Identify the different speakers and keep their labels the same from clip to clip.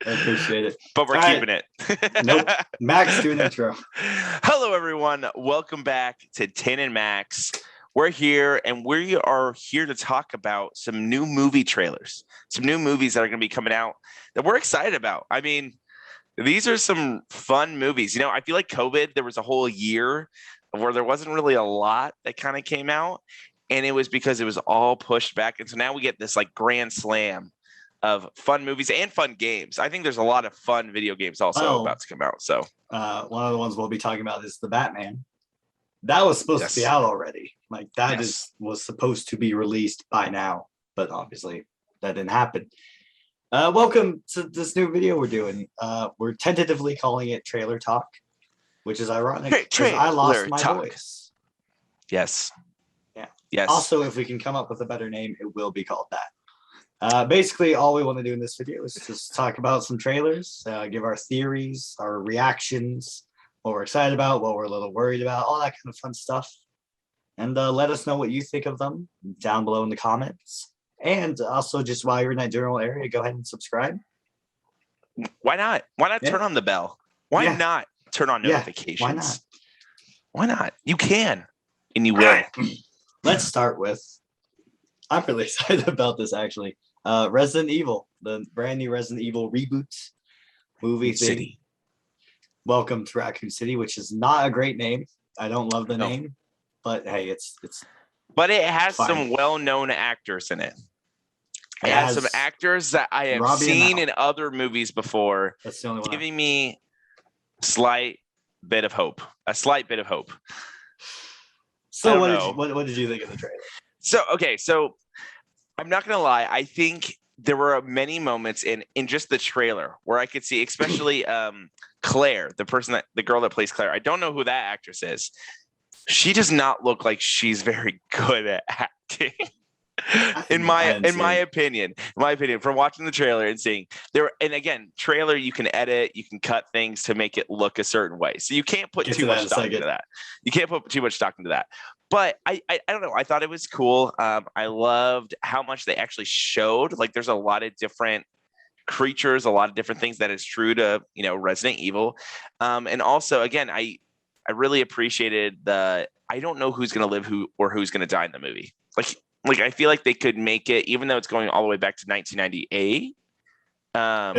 Speaker 1: I appreciate it.
Speaker 2: But we're keeping it.
Speaker 1: Nope. Max, do an intro.
Speaker 2: Hello, everyone. Welcome back to Tin and Max. We're here, and we are here to talk about some new movie trailers, some new movies that are going to be coming out that we're excited about. I mean, these are some fun movies. You know, I feel like COVID, there was a whole year where there wasn't really a lot that kind of came out, and it was because it was all pushed back. And so now we get this like grand slam of fun movies and fun games. I think there's a lot of fun video games also about to come out. So
Speaker 1: one of the ones we'll be talking about is the Batman. That was supposed to be out already. Like that was supposed to be released by now, but obviously that didn't happen. Welcome to this new video we're doing. We're tentatively calling it Trailer Talk, which is ironic because I lost my voice.
Speaker 2: Yes.
Speaker 1: Yeah.
Speaker 2: Yes.
Speaker 1: Also, if we can come up with a better name, it will be called that. Basically, all we want to do in this video is just talk about some trailers, give our theories, our reactions, what we're excited about, what we're a little worried about, all that kind of fun stuff. And let us know what you think of them down below in the comments. And also, just while you're in that general area, go ahead and subscribe.
Speaker 2: Why not? Why not turn on the bell? Why not turn on notifications?
Speaker 1: Why not?
Speaker 2: Why not? You can, and you will.
Speaker 1: Right. Let's start with, I'm really excited about this actually. Resident Evil, the brand new Resident Evil reboot movie thing. Welcome to Raccoon City, which is not a great name. I don't love the name, but hey, it's.
Speaker 2: But it has some well-known actors in it. It has some actors that I have seen in other movies before.
Speaker 1: That's the only one.
Speaker 2: Giving me a slight bit of hope.
Speaker 1: So what did you think of the trailer?
Speaker 2: So I'm not gonna lie. I think there were many moments in just the trailer where I could see, especially Claire, the girl that plays Claire. I don't know who that actress is. She does not look like she's very good at acting. in my opinion, from watching the trailer and seeing there, and again, trailer, you can edit, you can cut things to make it look a certain way. So you can't put too much stock into that. You can't put too much stock into that. But I don't know. I thought it was cool. I loved how much they actually showed. Like there's a lot of different creatures, a lot of different things that is true to, Resident Evil. And also, again, I really appreciated I don't know who's going to live who's going to die in the movie. Like I feel like they could make it, even though it's going all the way back to 1998.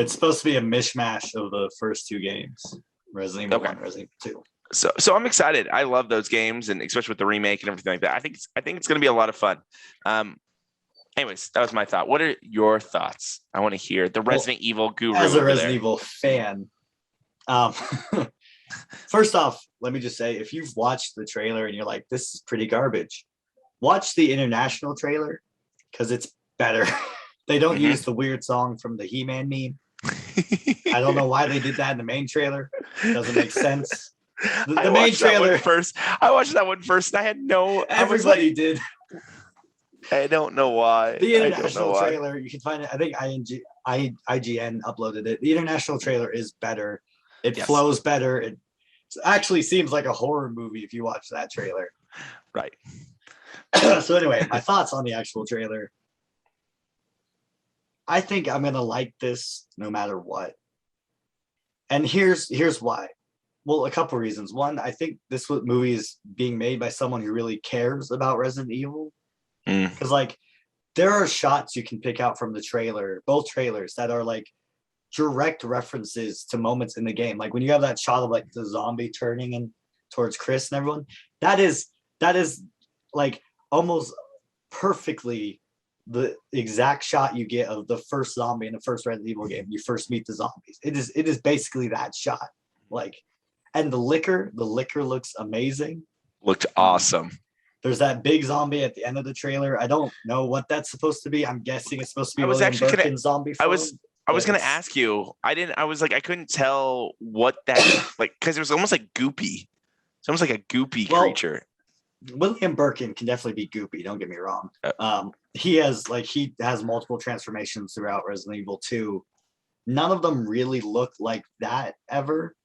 Speaker 1: It's supposed to be a mishmash of the first two games, Resident Evil 1, Resident Evil 2.
Speaker 2: So I'm excited. I love those games, and especially with the remake and everything like that. I think it's going to be a lot of fun. Anyways, that was my thought. What are your thoughts? I want to hear the Resident Evil guru.
Speaker 1: As a Resident Evil fan, first off, let me just say, if you've watched the trailer and you're like, this is pretty garbage, watch the international trailer because it's better. They don't use the weird song from the He-Man meme. I don't know why they did that in the main trailer. It doesn't make sense. The main trailer
Speaker 2: first. I watched that one first, and I had no.
Speaker 1: Everybody did.
Speaker 2: I don't know why.
Speaker 1: The international trailer, you can find it. I think IGN uploaded it. The international trailer is better. It flows better. It actually seems like a horror movie if you watch that trailer.
Speaker 2: Right.
Speaker 1: So anyway, my thoughts on the actual trailer. I think I'm gonna like this no matter what. And here's why. Well, a couple reasons. One, I think this movie is being made by someone who really cares about Resident Evil. Because there are shots you can pick out from the trailer, both trailers, that are like direct references to moments in the game. Like when you have that shot of like the zombie turning in towards Chris and everyone, that is like almost perfectly the exact shot you get of the first zombie in the first Resident Evil game. You first meet the zombies. It is basically that shot. And the liquor looks amazing.
Speaker 2: Looked awesome.
Speaker 1: There's that big zombie at the end of the trailer. I don't know what that's supposed to be. I'm guessing it's supposed to be William Birkin's zombie form.
Speaker 2: I was going to ask you. I couldn't tell what that because it was almost like goopy. It's almost like a goopy creature.
Speaker 1: William Birkin can definitely be goopy. Don't get me wrong. He has multiple transformations throughout Resident Evil 2. None of them really look like that ever.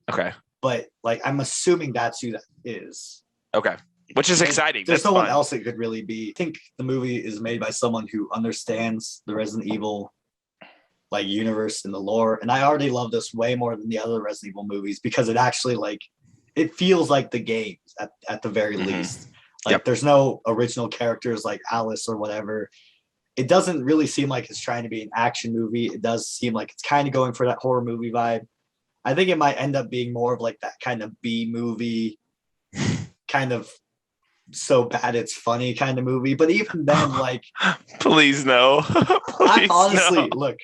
Speaker 2: Okay.
Speaker 1: But I'm assuming that's who that is.
Speaker 2: Okay. Which is exciting.
Speaker 1: There's no one else it could really be. I think the movie is made by someone who understands the Resident Evil like universe and the lore. And I already love this way more than the other Resident Evil movies because it actually like it feels like the games at the very least. Like there's no original characters like Alice or whatever. It doesn't really seem like it's trying to be an action movie. It does seem like it's kind of going for that horror movie vibe. I think it might end up being more of like that kind of B movie, kind of so bad it's funny kind of movie. But even then, like,
Speaker 2: please no.
Speaker 1: I honestly look.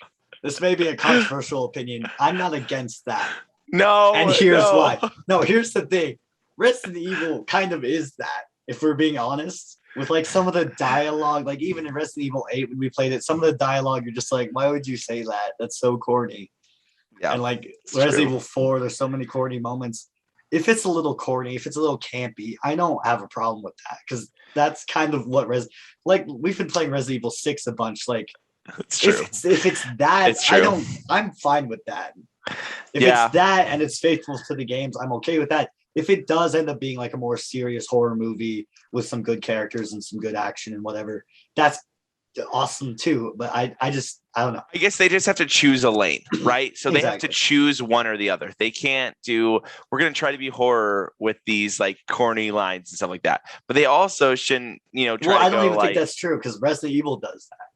Speaker 1: This may be a controversial opinion. I'm not against that.
Speaker 2: No,
Speaker 1: and here's why. No, here's the thing. Resident Evil kind of is that. If we're being honest, with like some of the dialogue, like even in Resident Evil 8 when we played it, some of the dialogue you're just like, why would you say that? That's so corny. Yeah, and like Resident Evil 4, there's so many corny moments. If it's a little corny, if it's a little campy, I don't have a problem with that because that's kind of what like we've been playing Resident Evil 6 a bunch. Like
Speaker 2: it's true.
Speaker 1: If it's that, I'm fine with that. If it's that and it's faithful to the games, I'm okay with that. If it does end up being like a more serious horror movie with some good characters and some good action and whatever, that's awesome too. But I don't know.
Speaker 2: I guess they just have to choose a lane, right? So they have to choose one or the other. They can't do, we're going to try to be horror with these like corny lines and stuff like that. But they also shouldn't, try
Speaker 1: I don't even think that's true because Resident Evil does that.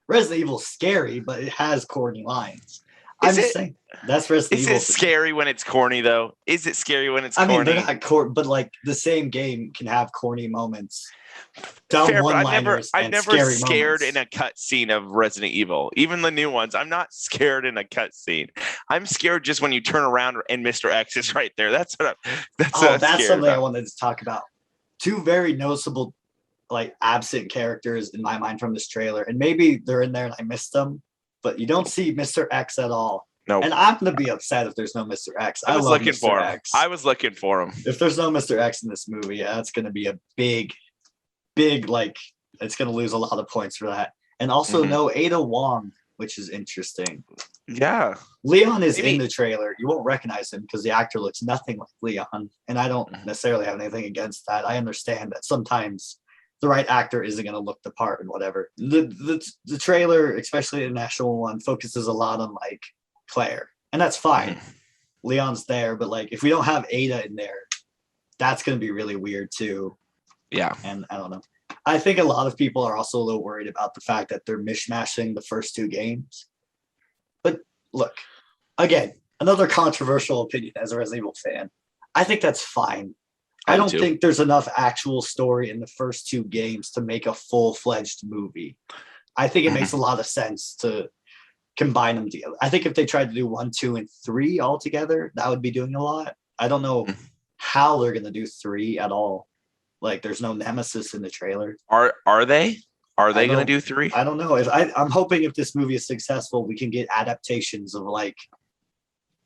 Speaker 1: Resident Evil's scary, but it has corny lines. I'm just saying that's Resident Evil.
Speaker 2: Is it scary when it's corny though? Is it scary when it's corny?
Speaker 1: I mean, they're not corny, but like the same game can have corny moments.
Speaker 2: Fair, but I've never scared in a cutscene of Resident Evil. Even the new ones, I'm not scared in a cutscene. I'm scared just when you turn around and Mr. X is right there. That's something
Speaker 1: I wanted to talk about. Two very noticeable, like absent characters in my mind from this trailer, and maybe they're in there and I missed them. But you don't see Mr. X at all. No. And I'm going to be upset if there's no Mr. X.
Speaker 2: I was looking for him. I was looking for him.
Speaker 1: If there's no Mr. X in this movie, that's going to be a big, like, it's going to lose a lot of points for that. And also no Ada Wong, which is interesting.
Speaker 2: Yeah.
Speaker 1: Leon is in the trailer. You won't recognize him because the actor looks nothing like Leon. And I don't necessarily have anything against that. I understand that sometimes the right actor isn't going to look the part and whatever. The trailer, especially the national one, focuses a lot on like Claire, and that's fine. Leon's there, but like if we don't have Ada in there, that's going to be really weird too.
Speaker 2: Yeah,
Speaker 1: and I don't know. I think a lot of people are also a little worried about the fact that they're mishmashing the first two games. But look, again, another controversial opinion as a Resident Evil fan. I think that's fine. I don't think there's enough actual story in the first two games to make a full-fledged movie. I think it makes a lot of sense to combine them together. I think if they tried to do 1, 2, and 3 all together, that would be doing a lot. I don't know how they're going to do 3 at all. Like, there's no Nemesis in the trailer.
Speaker 2: Are they? Are they going to do 3?
Speaker 1: I don't know. I'm hoping if this movie is successful, we can get adaptations of like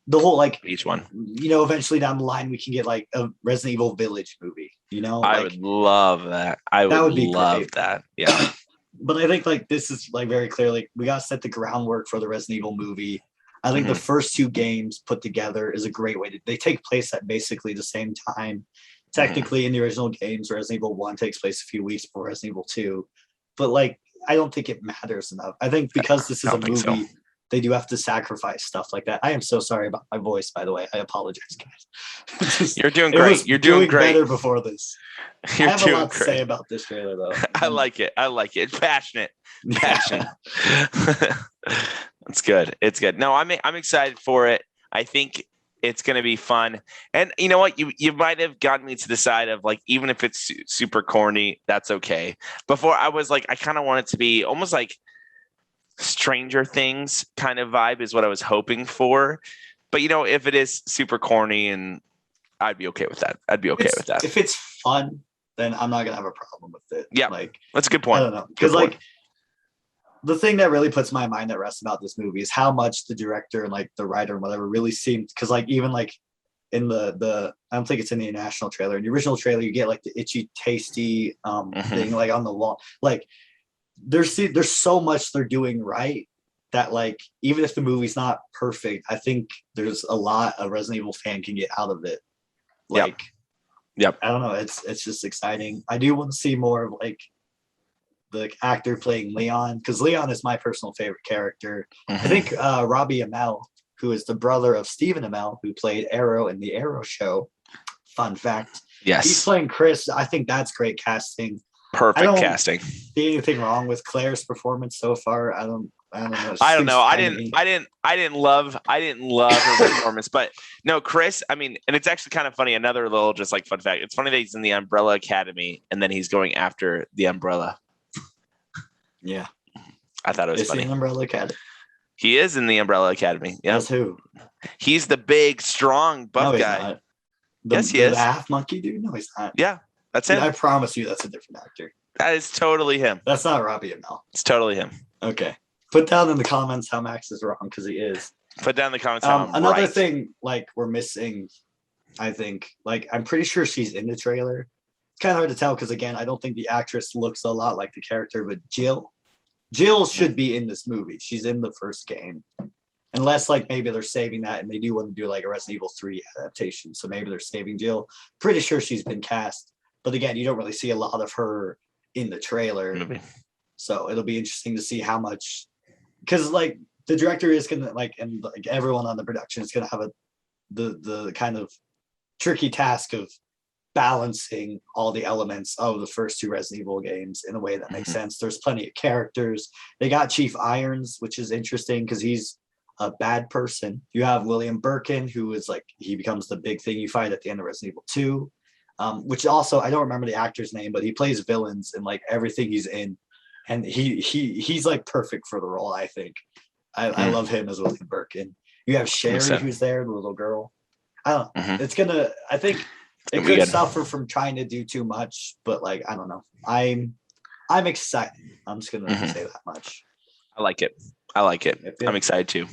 Speaker 1: the whole like
Speaker 2: each one.
Speaker 1: Eventually down the line we can get like a Resident Evil Village movie.
Speaker 2: I would love that. That would be love great. That. Yeah.
Speaker 1: But I think like this is like very clearly we got to set the groundwork for the Resident Evil movie. I think the first two games put together is a great way to. They take place at basically the same time. Technically, in the original games, Resident Evil 1 takes place a few weeks before Resident Evil 2. But like, I don't think it matters enough. I think because this is a movie, they do have to sacrifice stuff like that. I am so sorry about my voice, by the way. I apologize, guys.
Speaker 2: You're doing great. You're doing great.
Speaker 1: Better before this. I have a lot to say about this trailer, though.
Speaker 2: I like it. It's passionate. It's good. It's good. No, I'm excited for it. I think it's going to be fun. And you know what? You might have gotten me to the side of like, even if it's super corny, that's okay. Before I was like, I kind of want it to be almost like Stranger Things kind of vibe is what I was hoping for. But if it is super corny, and I'd be okay with that. With that.
Speaker 1: If it's fun, then I'm not going to have a problem with it.
Speaker 2: Yeah.
Speaker 1: Like,
Speaker 2: that's a good point.
Speaker 1: I don't know. Because like, the thing that really puts my mind at rest about this movie is how much the director and like the writer and whatever really seemed, because like even like in the I don't think it's in the international trailer. In the original trailer, you get like the itchy tasty thing like on the wall. Like there's so much they're doing right that like even if the movie's not perfect, I think there's a lot a Resident Evil fan can get out of it. Like
Speaker 2: yep.
Speaker 1: I don't know, it's just exciting. I do want to see more of like the actor playing Leon, because Leon is my personal favorite character. I
Speaker 2: Mhm.
Speaker 1: think Robbie Amell, who is the brother of Stephen Amell, who played Arrow in the Arrow show. Fun fact.
Speaker 2: Yes.
Speaker 1: He's playing Chris. I think that's great casting.
Speaker 2: Perfect casting.
Speaker 1: See anything wrong with Claire's performance so far? I don't know.
Speaker 2: I don't know. I didn't love her performance, but no, Chris, I mean, and it's actually kind of funny. Another little just like fun fact. It's funny that he's in the Umbrella Academy and then he's going after the Umbrella.
Speaker 1: Yeah.
Speaker 2: I thought it was
Speaker 1: Is
Speaker 2: funny.
Speaker 1: he in Umbrella Academy?
Speaker 2: He is in the Umbrella Academy. Yeah.
Speaker 1: That's who?
Speaker 2: He's the big, strong, buff
Speaker 1: No,
Speaker 2: guy.
Speaker 1: not.
Speaker 2: Yes, he is.
Speaker 1: The half monkey dude? No, he's not.
Speaker 2: Yeah, that's
Speaker 1: Dude,
Speaker 2: him.
Speaker 1: I promise you that's a different actor.
Speaker 2: That is totally him.
Speaker 1: That's not Robbie Amell.
Speaker 2: It's totally him.
Speaker 1: Okay. Put down in the comments how Max is wrong, because he is.
Speaker 2: Put down in the comments how I'm
Speaker 1: another
Speaker 2: right.
Speaker 1: thing, like, we're missing, I think, like, I'm pretty sure she's in the trailer. It's kind of hard to tell because, again, I don't think the actress looks a lot like the character, but Jill should be in this movie. She's in the first game. Unless, like, maybe they're saving that and they do want to do, like, a Resident Evil 3 adaptation. So maybe they're saving Jill. Pretty sure she's been cast. But, again, you don't really see a lot of her in the trailer.
Speaker 2: Movie.
Speaker 1: So it'll be interesting to see how much... Because, like, the director is going to, like, and like everyone on the production is going to have the kind of tricky task of balancing all the elements of the first two Resident Evil games in a way that makes sense. There's plenty of characters. They got Chief Irons, which is interesting because he's a bad person. You have William Birkin, who is like, he becomes the big thing you fight at the end of Resident Evil 2, which also, I don't remember the actor's name, but he plays villains in like everything he's in. And he's like perfect for the role, I think. I love him as William Birkin. You have Sherry, who's there, the little girl. I don't know. It's gonna, I think it could suffer from trying to do too much, but like, I don't know. I'm excited. I'm just gonna say that much.
Speaker 2: I like it. Yeah. I'm excited too.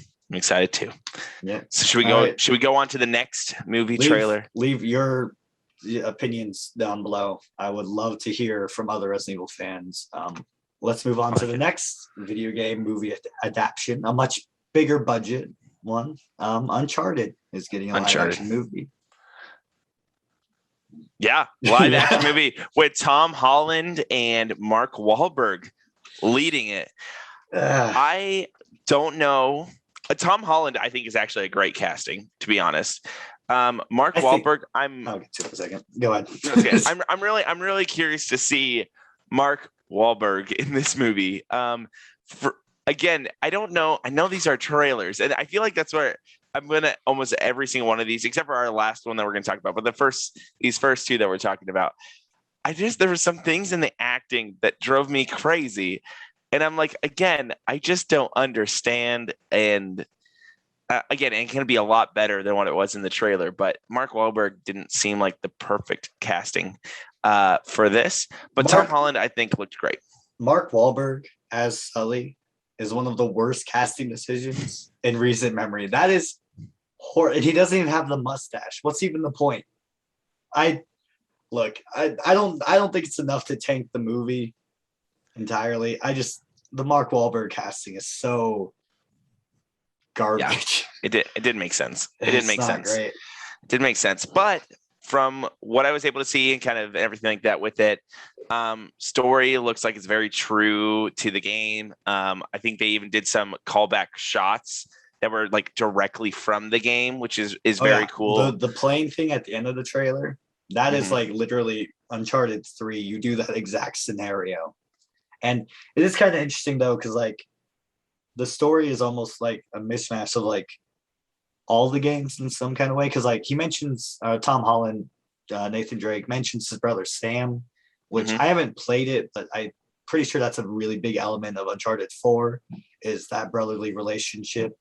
Speaker 1: Yeah.
Speaker 2: So should we go? Right. Should we go on to the next movie trailer?
Speaker 1: Leave your opinions down below. I would love to hear from other Resident Evil fans. Let's move on to the next video game movie adaptation, a much bigger budget one. Uncharted is getting a live action movie.
Speaker 2: Yeah, live action movie with Tom Holland and Mark Wahlberg leading it. I don't know. Tom Holland, I think, is actually a great casting, to be honest. Mark Wahlberg,
Speaker 1: I'll get to it in a second. Go ahead.
Speaker 2: Okay. I'm really curious to see Mark Wahlberg in this movie. Again, I don't know. I know these are trailers, and I feel like that's where I'm gonna almost every single one of these, except for our last one that we're gonna talk about. But these first two that we're talking about, there were some things in the acting that drove me crazy. And I'm like, again, I just don't understand. And again, it can be a lot better than what it was in the trailer. But Mark Wahlberg didn't seem like the perfect casting for this. But Tom Holland, I think, looked great.
Speaker 1: Mark Wahlberg as Sully is one of the worst casting decisions in recent memory. That is horrible. He doesn't even have the mustache. What's even the point? I don't think it's enough to tank the movie entirely. The Mark Wahlberg casting is so garbage.
Speaker 2: Yeah, it didn't make sense. It didn't make sense.
Speaker 1: Great.
Speaker 2: It didn't make sense. But from what I was able to see and kind of everything like that with it, story looks like it's very true to the game. I think they even did some callback shots that were like directly from the game, which is very cool.
Speaker 1: The plane thing at the end of the trailer, that is like literally Uncharted 3. You do that exact scenario. And it is kind of interesting though, because like the story is almost like a mismatch of like all the games in some kind of way. Because like he mentions Tom Holland, Nathan Drake mentions his brother Sam, which I haven't played it, but I'm pretty sure that's a really big element of Uncharted 4 is that brotherly relationship.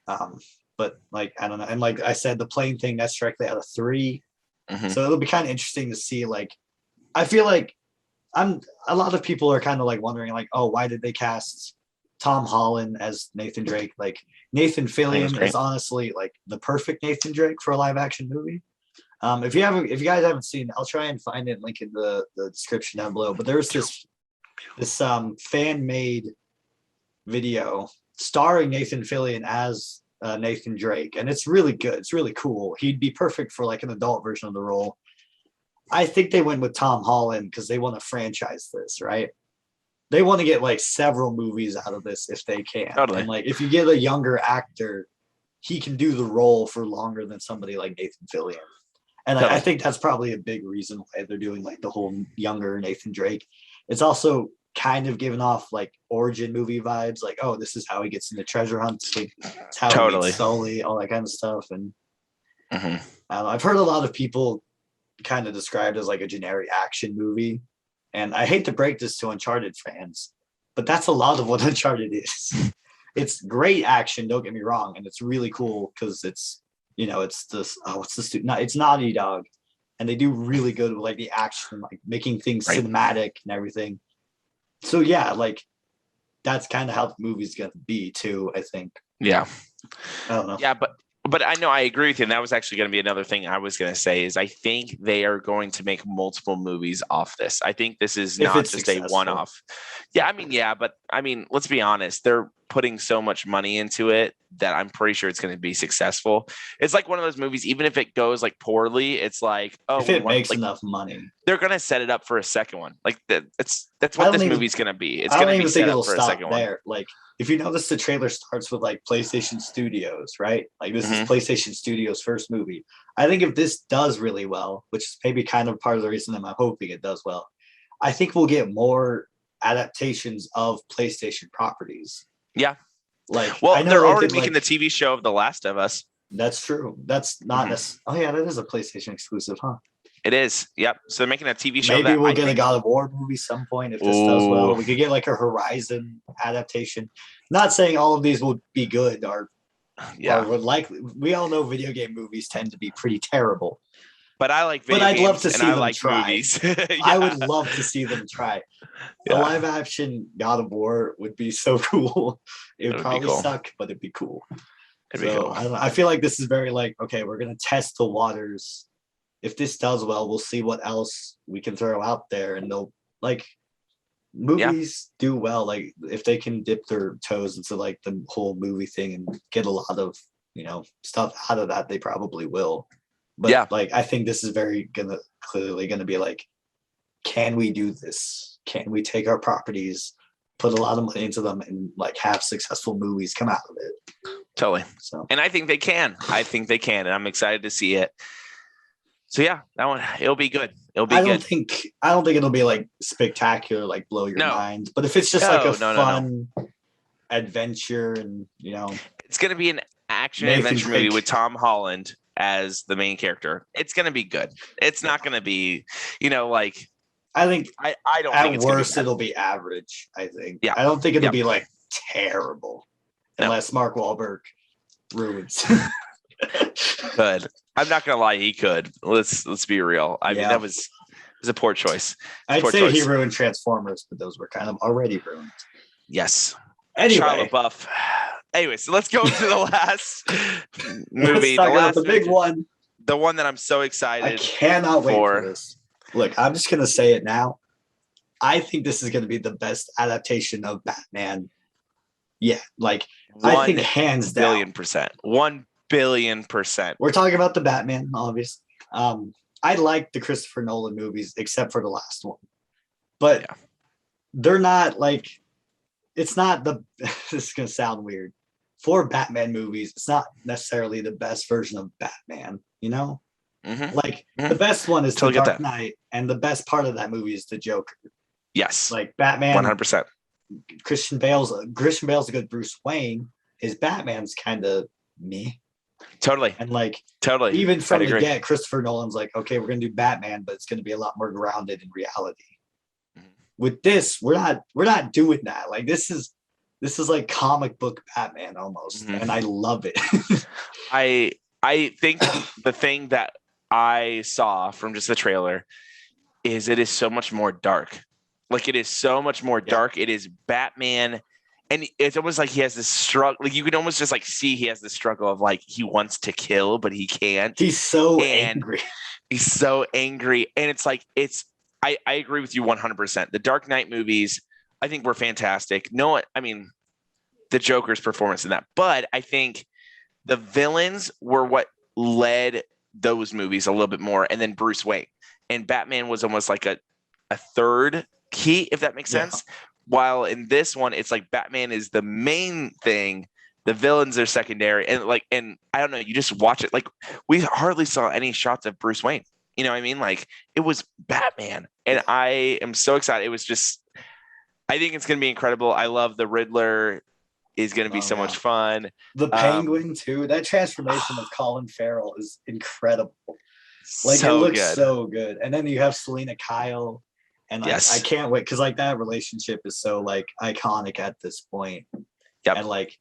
Speaker 1: But like I don't know, and like I said, the plane thing that's directly out of 3. So it'll be kind of interesting to see. Like I feel like a lot of people are kind of like wondering like, oh, why did they cast Tom Holland as Nathan Drake? Like Nathan Fillion is honestly like the perfect Nathan Drake for a live action movie. If you guys haven't seen it, I'll try and find it and link in the description down below. But there's this fan made video starring Nathan Fillion as Nathan Drake, and it's really good. It's really cool. He'd be perfect for like an adult version of the role. I think they went with Tom Holland because they want to franchise this, right? they want to get like several movies out of this if they can.
Speaker 2: Totally.
Speaker 1: And like if you get a younger actor, he can do the role for longer than somebody like Nathan Fillion. And
Speaker 2: Totally.
Speaker 1: I think that's probably a big reason why they're doing like the whole younger Nathan Drake. It's also kind of giving off like origin movie vibes, like, oh, this is how he gets into treasure hunts, like, it's how he meets Sully, all that kind of stuff. And I've heard a lot of people kind of described as like a generic action movie. And I hate to break this to Uncharted fans, but that's a lot of what Uncharted is. It's great action, don't get me wrong, and it's really cool because it's, you know, it's this it's Naughty Dog, and they do really good with like the action, like making things cinematic and everything. So yeah, like that's kind of how the movie's gonna be too, I think.
Speaker 2: Yeah.
Speaker 1: I don't know.
Speaker 2: Yeah, but I know I agree with you, and that was actually going to be another thing I was going to say is I think they are going to make multiple movies off this. I think this is not just successful. A one-off. Yeah, but let's be honest. They're putting so much money into it that I'm pretty sure it's going to be successful. It's like one of those movies, even if it goes like poorly, it's like, oh,
Speaker 1: if it makes enough money,
Speaker 2: they're going to set it up for a second one. Like that's what this movie's going to be. It's going to be set up for a second one.
Speaker 1: Like, if you notice, the trailer starts with like PlayStation Studios, right? Like this is PlayStation Studios' first movie. I think if this does really well, which is maybe kind of part of the reason I'm hoping it does well, I think we'll get more adaptations of PlayStation properties.
Speaker 2: Yeah.
Speaker 1: Like,
Speaker 2: well, they're already making the TV show of The Last of Us.
Speaker 1: That's true. That's not oh yeah, that is a PlayStation exclusive, huh?
Speaker 2: It is. Yep. So they're making a TV show.
Speaker 1: Maybe we'll get a God of War movie some point if this does well. We could get like a Horizon adaptation. Not saying all of these will be good or would likely. We all know video game movies tend to be pretty terrible.
Speaker 2: But I like video games. But I'd love to see them try. Movies.
Speaker 1: I would love to see them try. A live action God of War would be so cool. It would probably suck, but it'd be cool. I don't know. I feel like this is very like, okay, we're gonna test the waters. If this does well, we'll see what else we can throw out there. And they'll like movies do well. Like if they can dip their toes into like the whole movie thing and get a lot of, you know, stuff out of that, they probably will. But like, I think this is clearly gonna be like, can we do this? Can we take our properties, put a lot of money into them, and like have successful movies come out of it?
Speaker 2: Totally. So, and I think they can. And I'm excited to see it. So yeah, that one, it'll be good. It'll be good.
Speaker 1: I don't think it'll be like spectacular, like blow your mind. But if it's just like a fun adventure, and you know,
Speaker 2: it's gonna be an action adventure movie with Tom Holland as the main character. It's gonna be good. It's not gonna be, you know, like
Speaker 1: I think
Speaker 2: I don't
Speaker 1: at
Speaker 2: think it's
Speaker 1: worst it'll be average. I think.
Speaker 2: Yeah.
Speaker 1: I don't think it'll be like terrible unless Mark Wahlberg ruins.
Speaker 2: Good. I'm not gonna lie, he could. Let's be real. I mean, it was a poor choice.
Speaker 1: I'd say he ruined Transformers, but those were kind of already ruined.
Speaker 2: Yes.
Speaker 1: Anyway,
Speaker 2: Shia LaBeouf. Anyway, so let's go to the last movie.
Speaker 1: The big one.
Speaker 2: The one that I'm so excited.
Speaker 1: I cannot wait for this. Look, I'm just gonna say it now. I think this is gonna be the best adaptation of Batman. Yeah, like I think hands down.
Speaker 2: 1 billion %.
Speaker 1: We're talking about the Batman, obviously. I like the Christopher Nolan movies, except for the last one. But they're not like, it's not the, this is going to sound weird. For Batman movies, it's not necessarily the best version of Batman, you know? Like, the best one is The Dark Knight, and the best part of that movie is the Joker.
Speaker 2: Yes.
Speaker 1: Like, Batman.
Speaker 2: 100%.
Speaker 1: Christian Bale's a good Bruce Wayne. His Batman's kind of me.
Speaker 2: Totally.
Speaker 1: And like,
Speaker 2: totally,
Speaker 1: even from the get, Christopher Nolan's like, okay, we're gonna do Batman, but it's gonna be a lot more grounded in reality. With this, we're not doing that. Like, this is like comic book Batman almost, and I love it.
Speaker 2: I think the thing that I saw from just the trailer is it is so much more dark. Like, it is so much more dark. It is Batman. And it's almost like he has this struggle. Like, you can almost just like see he has this struggle of like he wants to kill, but he can't.
Speaker 1: He's so angry.
Speaker 2: He's so angry. And it's like, I agree with you 100%. The Dark Knight movies, I think, were fantastic. I mean, the Joker's performance in that. But I think the villains were what led those movies a little bit more. And then Bruce Wayne. And Batman was almost like a third key, if that makes sense. while in this one, it's like Batman is the main thing, the villains are secondary, and I don't know, you just watch it. Like, we hardly saw any shots of Bruce Wayne. You know what I mean? Like, it was Batman, and I am so excited. It was just, I think it's gonna be incredible. I love the Riddler is gonna be so much fun.
Speaker 1: The Penguin too. That transformation of Colin Farrell is incredible. Like,
Speaker 2: so
Speaker 1: it looks
Speaker 2: good.
Speaker 1: so good. And then you have Selena Kyle, and like
Speaker 2: Yes.
Speaker 1: I can't wait because like that relationship is so like iconic at this point.
Speaker 2: Yep.
Speaker 1: And like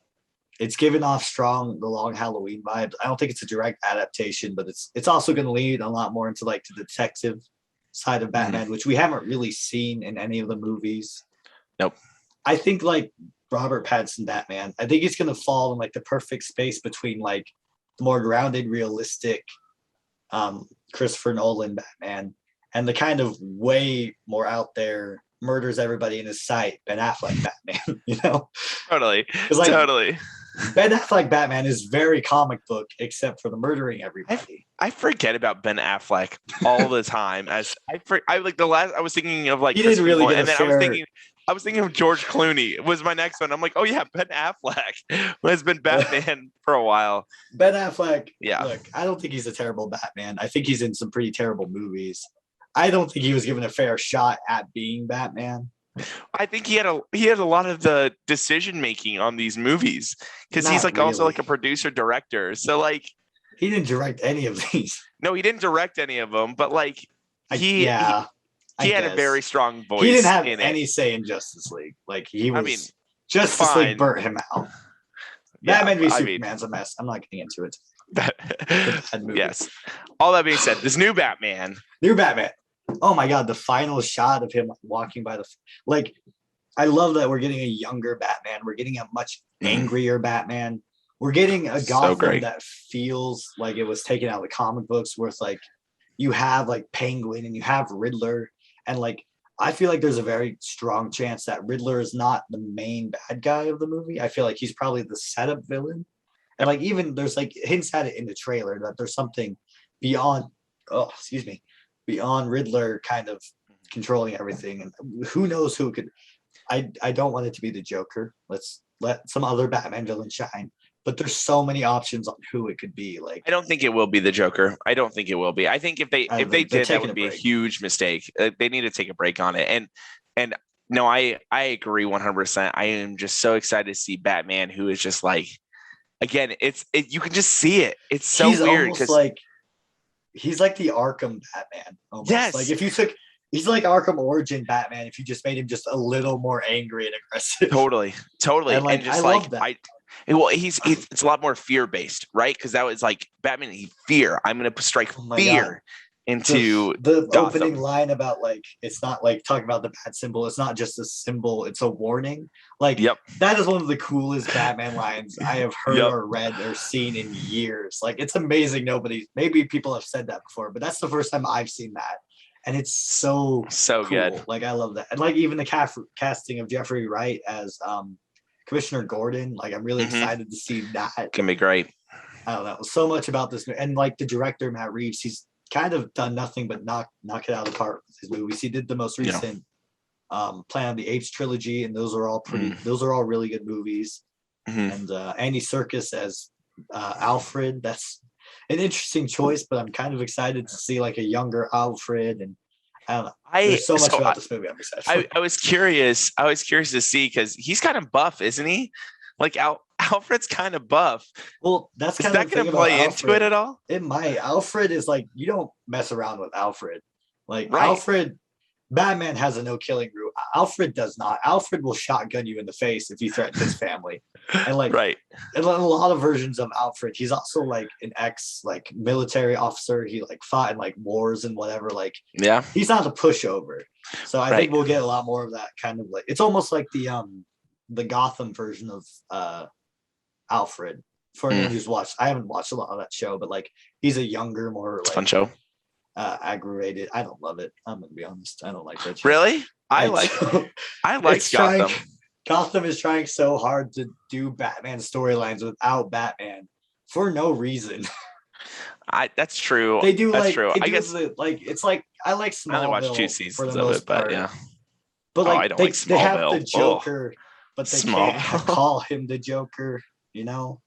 Speaker 1: it's giving off strong the Long Halloween vibes. I don't think it's a direct adaptation, but it's also going to lead a lot more into like the detective side of Batman, which we haven't really seen in any of the movies.
Speaker 2: Nope.
Speaker 1: I think like Robert Pattinson Batman, I think he's going to fall in like the perfect space between like the more grounded, realistic Christopher Nolan Batman and the kind of way more out there murders everybody in his sight Ben Affleck Batman. You know,
Speaker 2: Totally.
Speaker 1: like,
Speaker 2: Totally.
Speaker 1: Ben Affleck Batman is very comic book, except for the murdering everybody.
Speaker 2: I forget about Ben Affleck all the time. As I like the last, I was thinking of like
Speaker 1: He didn't really get
Speaker 2: and then
Speaker 1: fair...
Speaker 2: I was thinking of George Clooney. It was my next one. I'm like, oh yeah, Ben Affleck, who has been Batman for a while.
Speaker 1: Ben Affleck,
Speaker 2: yeah.
Speaker 1: Look, I don't think he's a terrible Batman. I think he's in some pretty terrible movies. I don't think he was given a fair shot at being Batman.
Speaker 2: I think he had a lot of the decision making on these movies because he's like also like a producer director. So like
Speaker 1: he didn't direct any of these.
Speaker 2: No, he didn't direct any of them, but like he had a very strong voice.
Speaker 1: He didn't have any say in Justice League. Like he was Justice League burnt him out. Batman v Superman's a mess. I'm not getting into it.
Speaker 2: Yes. All that being said, this new Batman.
Speaker 1: Oh my God, the final shot of him walking by like, I love that we're getting a younger Batman. We're getting a much angrier Batman. We're getting a Gotham that feels like it was taken out of the comic books, where it's like you have like Penguin and you have Riddler. And like, I feel like there's a very strong chance that Riddler is not the main bad guy of the movie. I feel like he's probably the setup villain. And like, even there's like hints at it in the trailer that there's something beyond, beyond Riddler kind of controlling everything. And who knows who could, I don't want it to be the Joker. Let's let some other Batman villain shine. But there's so many options on who it could be. Like,
Speaker 2: I don't think it will be the Joker. I don't think it will be. I think if they did, that would be a huge mistake. They need to take a break on it. And no, I agree 100%. I am just so excited to see Batman, who is just like, again, you can just see it. It's so weird because
Speaker 1: like he's like the Arkham Batman. Almost.
Speaker 2: Yes.
Speaker 1: Like he's like Arkham Origin Batman if you just made him just a little more angry and aggressive.
Speaker 2: Totally.
Speaker 1: And like, I love that.
Speaker 2: Well, it's a lot more fear based, right? Because that was like Batman. Fear. I'm going to strike fear into
Speaker 1: the opening line about like it's not like talking about the bat symbol. It's not just a symbol. It's a warning. Like that is one of the coolest Batman lines I have heard or read or seen in years. Like it's amazing. Maybe people have said that before, but that's the first time I've seen that, and it's so cool.
Speaker 2: Good.
Speaker 1: Like I love that, and like even the casting of Jeffrey Wright as Commissioner Gordon, like I'm really excited to see that.
Speaker 2: Can be great.
Speaker 1: I don't know so much about this, and like the director Matt Reeves, he's kind of done nothing but knock it out of the park with his movies. He did the most recent Planet of the Apes trilogy, and those are all those are all really good movies. And Andy Serkis as Alfred, that's an interesting choice, but I'm kind of excited to see like a younger Alfred. And I don't know. There's so much about this movie I'm excited for.
Speaker 2: I was curious to see because he's kind of buff, isn't he? Like Alfred's kind of buff.
Speaker 1: Well, that's
Speaker 2: kind of going to play into it at all?
Speaker 1: It might. Alfred is like, you don't mess around with Alfred. Like Alfred, Batman has a no killing rule. Alfred does not. Alfred will shotgun you in the face if you threaten his family. And like, in a lot of versions of Alfred, he's also like an like military officer. He like fought in like wars and whatever. Like, he's not a pushover. So I think we'll get a lot more of that kind of like, it's almost like the Gotham version of Alfred. For anyone who's watched, I haven't watched a lot of that show, but like he's a younger, more like
Speaker 2: fun show.
Speaker 1: Aggravated. I don't love it. I'm gonna be honest. I don't like that show.
Speaker 2: Really? I like Gotham.
Speaker 1: Gotham is trying so hard to do Batman storylines without Batman for no reason.
Speaker 2: That's true.
Speaker 1: They do.
Speaker 2: That's
Speaker 1: like
Speaker 2: true.
Speaker 1: I guess it's like I like Smallville.
Speaker 2: I only watched 2 seasons of it, but
Speaker 1: But
Speaker 2: I
Speaker 1: like
Speaker 2: don't
Speaker 1: they,
Speaker 2: like
Speaker 1: they have the
Speaker 2: Smallville.
Speaker 1: Joker, but they can't
Speaker 2: Smallville.
Speaker 1: call him the Joker, you know?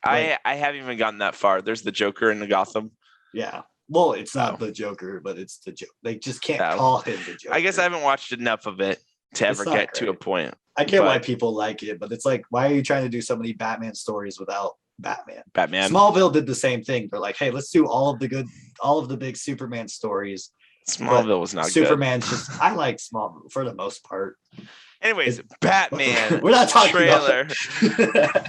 Speaker 1: Like,
Speaker 2: I haven't even gotten that far. There's the Joker in the Gotham.
Speaker 1: yeah. Well, it's not
Speaker 2: Oh.
Speaker 1: the Joker, but it's the Joker. They just can't
Speaker 2: Oh.
Speaker 1: call him the Joker.
Speaker 2: I guess I haven't watched enough of it to
Speaker 1: It's
Speaker 2: ever
Speaker 1: not
Speaker 2: get to a
Speaker 1: great.
Speaker 2: point.
Speaker 1: I get why
Speaker 2: but-
Speaker 1: people like it, but it's like, why are you trying to do so many Batman stories without Batman?
Speaker 2: Batman.
Speaker 1: Smallville did the same thing. They're like, hey, let's do all of the big Superman stories.
Speaker 2: Smallville was not
Speaker 1: Superman's just, I like Smallville for the most part.
Speaker 2: good. Anyways, Batman.
Speaker 1: We're not talking
Speaker 2: trailer.
Speaker 1: about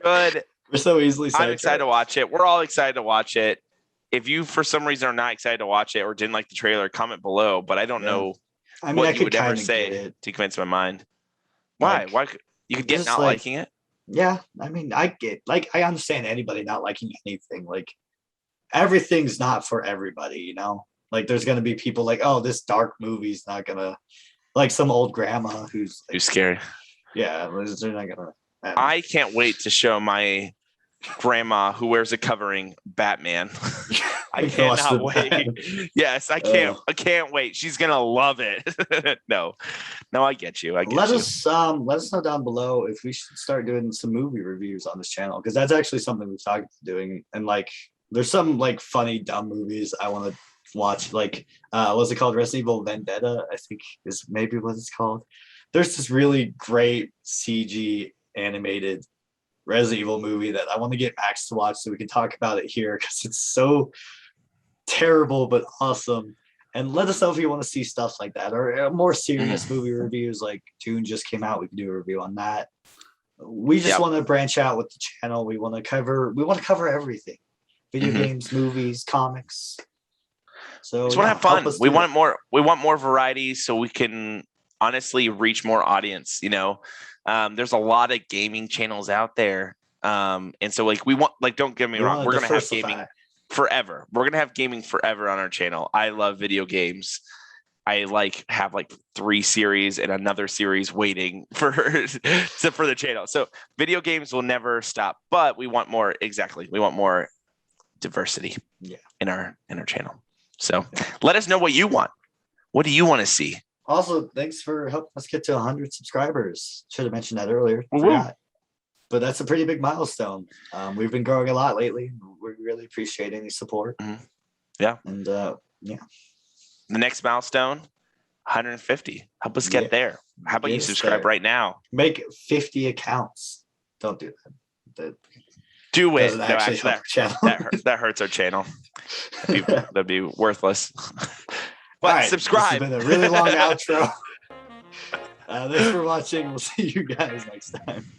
Speaker 2: Good.
Speaker 1: We're so easily
Speaker 2: I'm excited to
Speaker 1: sidetracked.
Speaker 2: watch it. We're all excited to watch it. If you, for some reason, are not excited to watch it or didn't like the trailer, comment below. But I don't know
Speaker 1: I mean,
Speaker 2: what
Speaker 1: I
Speaker 2: you
Speaker 1: could
Speaker 2: would ever
Speaker 1: kind of
Speaker 2: say
Speaker 1: get it.
Speaker 2: to convince my mind. Why?
Speaker 1: Like,
Speaker 2: Why? You could get
Speaker 1: just
Speaker 2: not
Speaker 1: like-
Speaker 2: liking it.
Speaker 1: Yeah, I mean, I get, like, I understand anybody not liking anything. Like, everything's not for everybody, you know? Like, there's going to be people like, oh, this dark movie's not going to, like, some old grandma who's,
Speaker 2: Too scary.
Speaker 1: yeah, they're not going to.
Speaker 2: I can't wait to show my grandma who wears a covering Batman. I cannot wait. Yes, I can't. I can't wait. She's gonna love it. No, I get you. I get
Speaker 1: Let
Speaker 2: you.
Speaker 1: us know down below if we should start doing some movie reviews on this channel, because that's actually something we've talked about doing. And like, there's some like funny dumb movies I want to watch. Like, what's it called? Resident Evil Vendetta, I think is maybe what it's called. There's this really great CG animated Resident Evil movie that I want to get Maxx to watch so we can talk about it here, because it's so terrible but awesome. And let us know if you want to see stuff like that, or more serious movie reviews. Like Dune just came out, we can do a review on that. We just want to branch out with the channel. We want to cover everything: video games, movies, comics. So
Speaker 2: just want to have fun. We want more variety so we can honestly reach more audience. You know, there's a lot of gaming channels out there, and so like we want, like, don't get me wrong, we're gonna have gaming forever. We're gonna have gaming forever on our channel. I love video games. I have 3 series and another series waiting for the channel. So video games will never stop, but we want more. Exactly, we want more diversity. In our channel. So let us know what you want. What do you want to see?
Speaker 1: Also, thanks for helping us get to 100 subscribers. Should have mentioned that earlier. But that's a pretty big milestone. We've been growing a lot lately. We really appreciate any support.
Speaker 2: Yeah.
Speaker 1: And yeah.
Speaker 2: The next milestone, 150. Help us get there. How about you subscribe right now?
Speaker 1: Make 50 accounts. Don't do that.
Speaker 2: Do it.
Speaker 1: No, actually,
Speaker 2: that hurts our channel. That'd be worthless. But subscribe.
Speaker 1: This has been a really long outro. Thanks for watching. We'll see you guys next time.